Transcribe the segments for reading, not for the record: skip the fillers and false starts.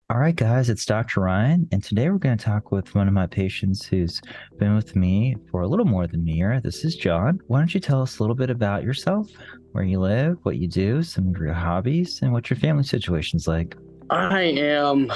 All right, guys, it's Dr. Ryan, and today we're going to talk with one of my patients who's been with me for a little more than a year. This is John. Why don't you tell us a little bit about yourself, where you live, what you do, some of your hobbies, and what your family situation's like? I am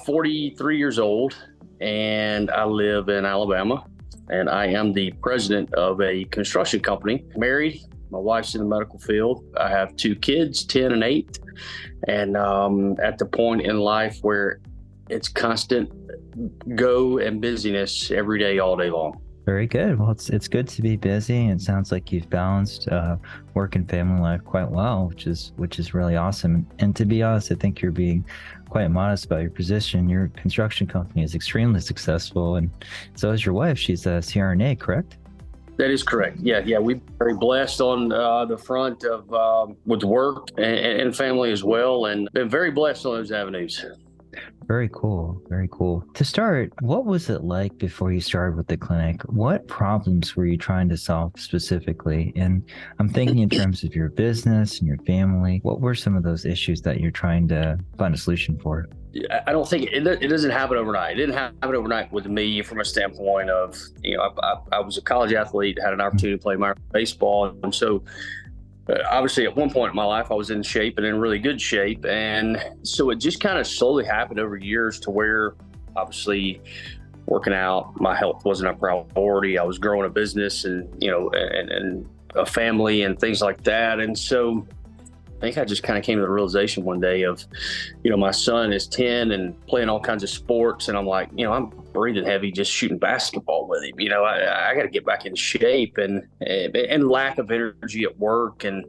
43 years old and I live in Alabama. And I am the president of a construction company. Married, my wife's in the medical field. I have two kids, 10 and 8. And at the point in life where it's constant go and busyness every day, all day long. Very good. Well, it's good to be busy, and it sounds like you've balanced work and family life quite well, which is really awesome. And to be honest, I think you're being quite modest about your position. Your construction company is extremely successful, and so is your wife. She's a CRNA, correct? That is correct. Yeah. We're very blessed on the front of with work and family as well, and been very blessed on those avenues. Very cool. Very cool. To start, what was it like before you started with the clinic? What problems were you trying to solve specifically? And I'm thinking in terms of your business and your family. What were some of those issues that you're trying to find a solution for? I don't think it doesn't happen overnight. It didn't happen overnight with me from a standpoint of, I was a college athlete, had an opportunity to play minor baseball. And so obviously at one point in my life, I was in shape and in really good shape. And so it just kind of slowly happened over years to where obviously working out, my health wasn't a priority. I was growing a business and a family and things like that. And so I think I just kind of came to the realization one day of, my son is 10 and playing all kinds of sports. And I'm like, I'm breathing heavy just shooting basketball with him. I got to get back in shape and lack of energy at work and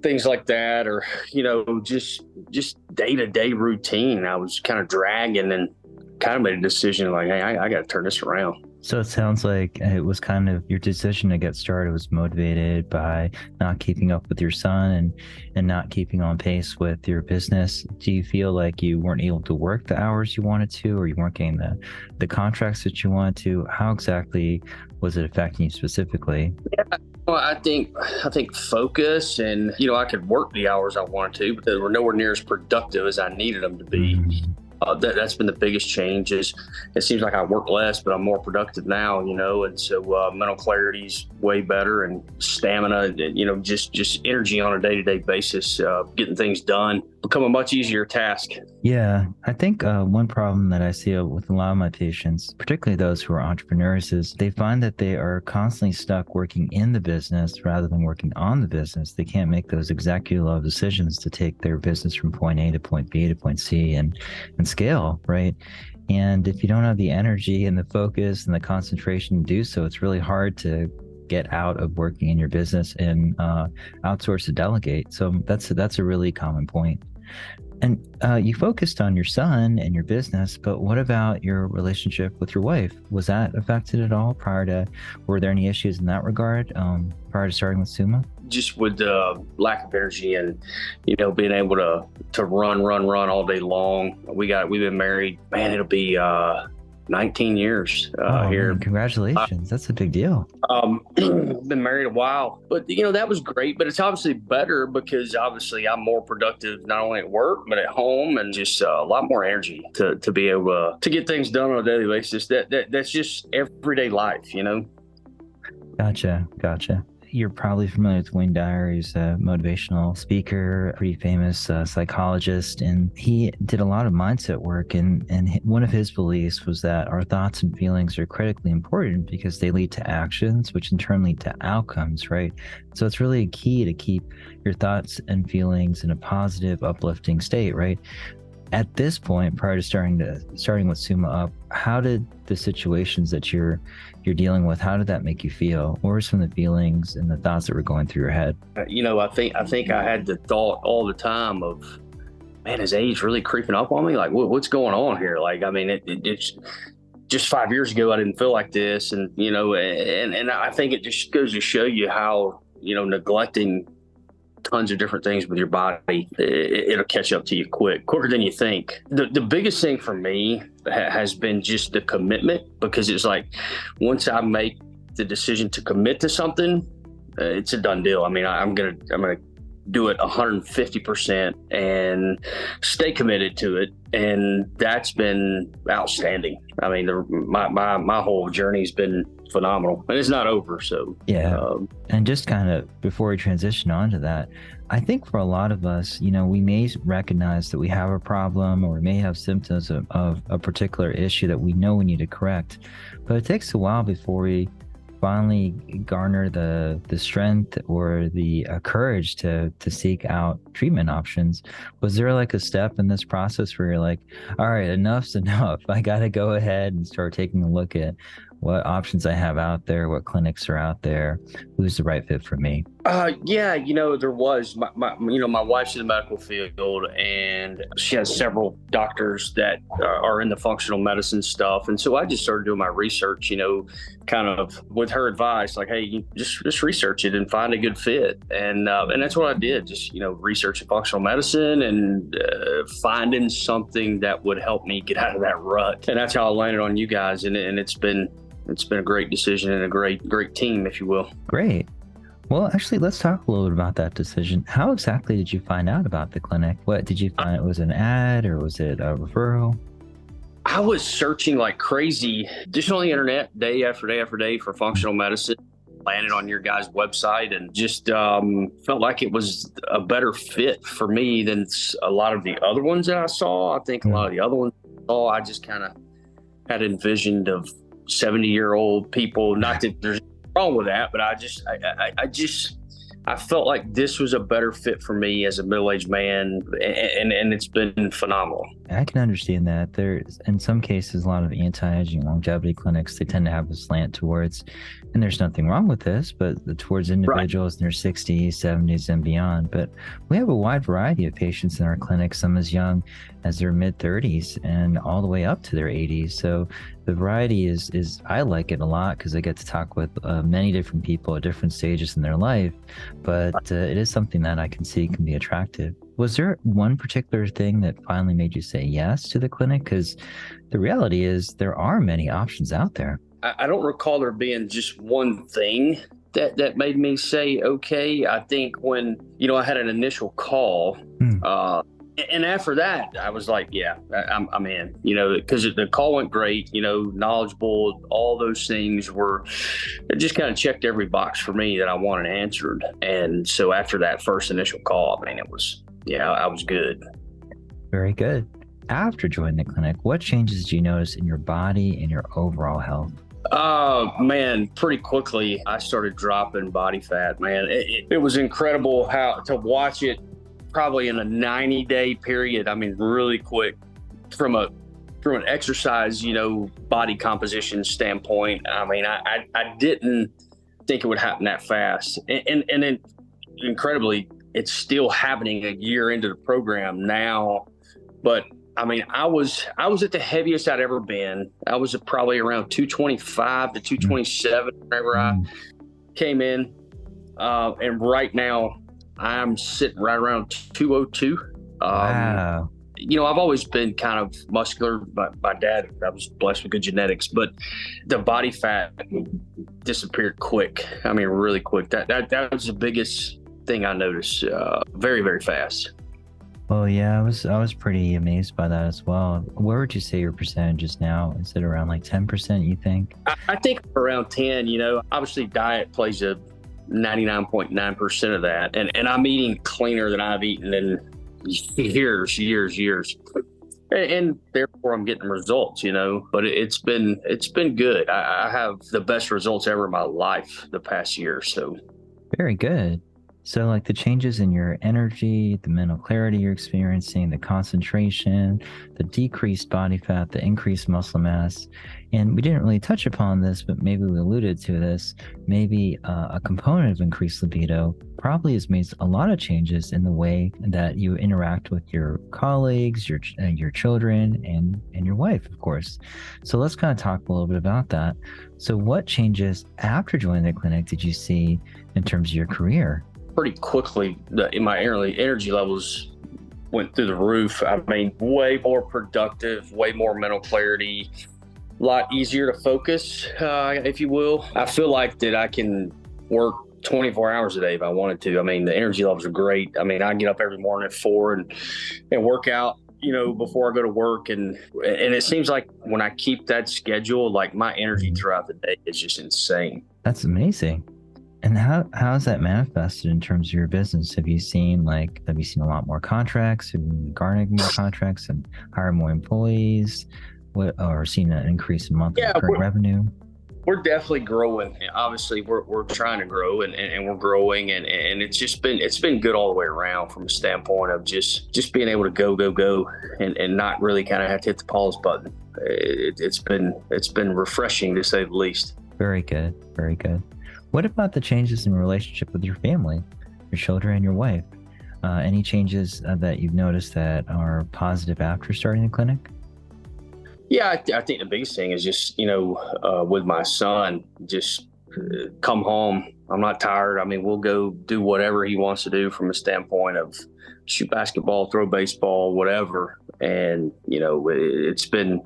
things like that. Or, just day to day routine. I was kind of dragging and kind of made a decision like, hey, I got to turn this around. So it sounds like it was kind of your decision to get started was motivated by not keeping up with your son and not keeping on pace with your business. Do you feel like you weren't able to work the hours you wanted to, or you weren't getting the contracts that you wanted to? How exactly was it affecting you specifically? Well, I think focus and I could work the hours I wanted to, but they were nowhere near as productive as I needed them to be. Mhm. That's been the biggest change. Is it seems like I work less, but I'm more productive now, and so mental clarity's way better, and stamina, just energy on a day-to-day basis, getting things done, become a much easier task. Yeah, I think one problem that I see with a lot of my patients, particularly those who are entrepreneurs, is they find that they are constantly stuck working in the business rather than working on the business. They can't make those executive level decisions to take their business from point A to point B to point C and scale, right? And if you don't have the energy and the focus and the concentration to do so, it's really hard to get out of working in your business and outsource to delegate. So that's a really common point. And you focused on your son and your business, but what about your relationship with your wife? Was that affected at all were there any issues in that regard prior to starting with Summa? Just with the lack of energy and being able to run all day long. We've been married, man, it'll be 19 years Oh here. man, congratulations. That's a big deal. Been married a while, but that was great. But it's obviously better because obviously I'm more productive not only at work but at home, and just a lot more energy to be able to get things done on a daily basis. That's just everyday life. Gotcha. You're probably familiar with Wayne Dyer. He's a motivational speaker, pretty famous psychologist, and he did a lot of mindset work. And one of his beliefs was that our thoughts and feelings are critically important because they lead to actions, which in turn lead to outcomes, right? So it's really key to keep your thoughts and feelings in a positive, uplifting state, right? At this point, prior to starting with Summa Up, how did the situations that you're dealing with, how did that make you feel? What were some of the feelings and the thoughts that were going through your head? I think I had the thought all the time of, man, is age really creeping up on me? Like, what's going on here? Like, I mean, it's just 5 years ago, I didn't feel like this, and I think it just goes to show you how neglecting tons of different things with your body, it'll catch up to you quicker than you think. The biggest thing for me has been just the commitment, because it's like once I make the decision to commit to something, it's a done deal. I mean, I'm gonna do it 150% and stay committed to it. And that's been outstanding. I mean, my whole journey's been phenomenal, and it's not over. So yeah. And just kind of before we transition on to that, I think for a lot of us, we may recognize that we have a problem, or we may have symptoms of a particular issue that we know we need to correct, but it takes a while before we finally garner the strength or the courage to seek out treatment options. Was there like a step in this process where you're like, all right, enough's enough, I got to go ahead and start taking a look at what options I have out there, what clinics are out there, who's the right fit for me? Yeah, there was my wife's in the medical field, and she has several doctors that are in the functional medicine stuff. And so I just started doing my research, kind of with her advice, like, hey, you just research it and find a good fit. And that's what I did, just, researching functional medicine and finding something that would help me get out of that rut. And that's how I landed on you guys. And it's been a great decision and a great team, if you will. Great. Well, actually, let's talk a little bit about that decision. How exactly did you find out about the clinic? What did you find? Was it an ad, or was it a referral? I was searching like crazy just on the internet, day after day after day, for functional medicine. Landed on your guys' website and just felt like it was a better fit for me than a lot of the other ones that I saw. I think a lot of the other ones I saw, I just kind of had envisioned of 70-year-old people. Not that there's wrong with that, but I felt like this was a better fit for me as a middle-aged man, and it's been phenomenal. I can understand that. There's, in some cases, a lot of anti-aging longevity clinics, they tend to have a slant towards, and there's nothing wrong with this, but towards individuals in their 60s, 70s, and beyond. But we have a wide variety of patients in our clinic, some as young as their mid-30s and all the way up to their 80s. So the variety is I like it a lot because I get to talk with many different people at different stages in their life, but it is something that I can see can be attractive. Was there one particular thing that finally made you say yes to the clinic? Because the reality is there are many options out there. I don't recall there being just one thing that made me say okay. I think when I had an initial call, and after that I was like, yeah, I'm in. Because the call went great. Knowledgeable, all those things it just kind of checked every box for me that I wanted answered. And so after that first initial call, I mean, it was, I was good. Very good. After joining the clinic, what changes did you notice in your body and your overall health? Oh, man, pretty quickly, I started dropping body fat, man. It was incredible how to watch it probably in a 90-day period. I mean, really quick from an exercise, body composition standpoint. I mean, I didn't think it would happen that fast. And then incredibly, it's still happening a year into the program now. But I mean, I was at the heaviest I'd ever been. I was probably around 225 to 227 whenever I came in. And right now I'm sitting right around 202. Wow. I've always been kind of muscular. My dad, I was blessed with good genetics, but the body fat disappeared quick. I mean, really quick. That was the biggest thing I noticed, very, very fast. Well, yeah, I was pretty amazed by that as well. Where would you say your percentage is now? Is it around like 10%, you think? I think around 10, obviously diet plays a 99.9% of that. And I'm eating cleaner than I've eaten in years. And therefore I'm getting results, but it's been good. I have the best results ever in my life the past year. So very good. So like the changes in your energy, the mental clarity you're experiencing, the concentration, the decreased body fat, the increased muscle mass. And we didn't really touch upon this, but maybe we alluded to this. Maybe a component of increased libido probably has made a lot of changes in the way that you interact with your colleagues, your children, and your wife, of course. So let's kind of talk a little bit about that. So what changes after joining the clinic did you see in terms of your career? Pretty quickly, in my energy levels went through the roof. I mean, way more productive, way more mental clarity, a lot easier to focus, if you will. I feel like that I can work 24 hours a day if I wanted to. I mean, the energy levels are great. I mean, I get up every morning at 4 and work out, before I go to work. And it seems like when I keep that schedule, like my energy throughout the day is just insane. That's amazing. And how's that manifested in terms of your business? Have you seen a lot more contracts? Have you garnered more contracts and hired more employees? Or seen an increase in monthly recurring revenue? We're definitely growing. Obviously, we're trying to grow and we're growing, and it's been good all the way around from a standpoint of just being able to go and not really kind of have to hit the pause button. It's been refreshing, to say the least. Very good, very good. What about the changes in relationship with your family, your children, and your wife? Any changes that you've noticed that are positive after starting the clinic? Yeah, I think the biggest thing is just, with my son, just come home. I'm not tired. I mean, we'll go do whatever he wants to do from a standpoint of shoot basketball, throw baseball, whatever. And, it's been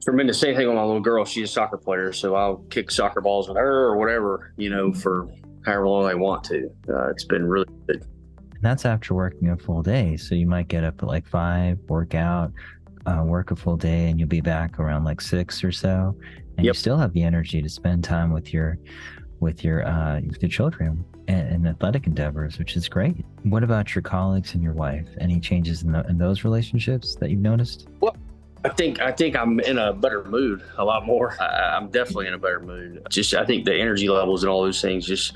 tremendous. Same thing with my little girl. She's a soccer player, so I'll kick soccer balls with her or whatever, for however long I want to. It's been really good. And that's after working a full day. So you might get up at like 5, work out, work a full day, and you'll be back around like 6 or so, and you still have the energy to spend time with your children and athletic endeavors, which is great. What about your colleagues and your wife? Any changes in those relationships that you've noticed? Well, I think I'm in a better mood, a lot more. I'm definitely in a better mood. I think the energy levels and all those things just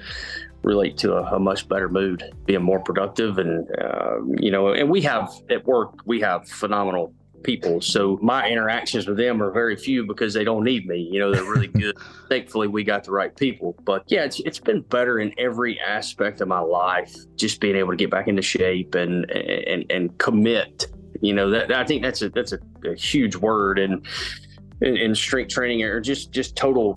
relate to a much better mood, being more productive, and and we have at work, we have phenomenal people. So my interactions with them are very few because they don't need me. They're really good. Thankfully, we got the right people. But yeah, it's been better in every aspect of my life. Just being able to get back into shape and commit. That I think that's a huge word in strength training, or just total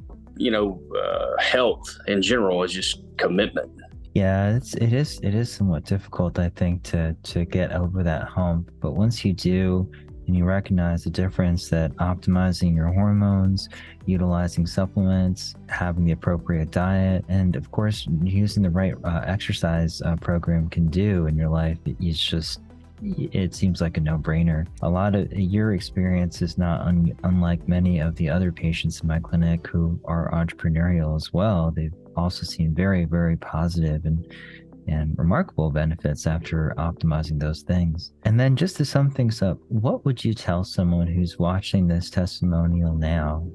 health in general, is just commitment. Yeah, it is somewhat difficult, I think, to get over that hump. But once you do, and you recognize the difference that optimizing your hormones, utilizing supplements, having the appropriate diet, and of course using the right exercise program can do in your life, it seems like a no-brainer. A lot of your experience is not unlike many of the other patients in my clinic who are entrepreneurial as well. They've also seen very, very positive and remarkable benefits after optimizing those things. And then just to sum things up, what would you tell someone who's watching this testimonial now,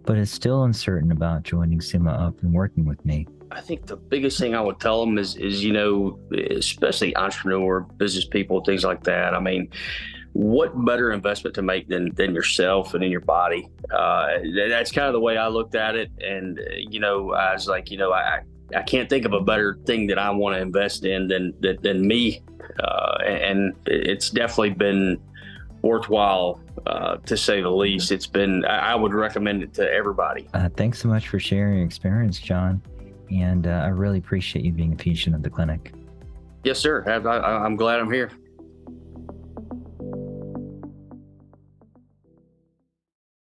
but is still uncertain about joining Summa Up and working with me? I think the biggest thing I would tell them is especially entrepreneur, business people, things like that. I mean, what better investment to make than yourself and in your body? That's kind of the way I looked at it. And, I was like, I can't think of a better thing that I want to invest in than me. And it's definitely been worthwhile, to say the least. I would recommend it to everybody. Thanks so much for sharing your experience, John. And I really appreciate you being a patient of the clinic. Yes, sir. I'm glad I'm here.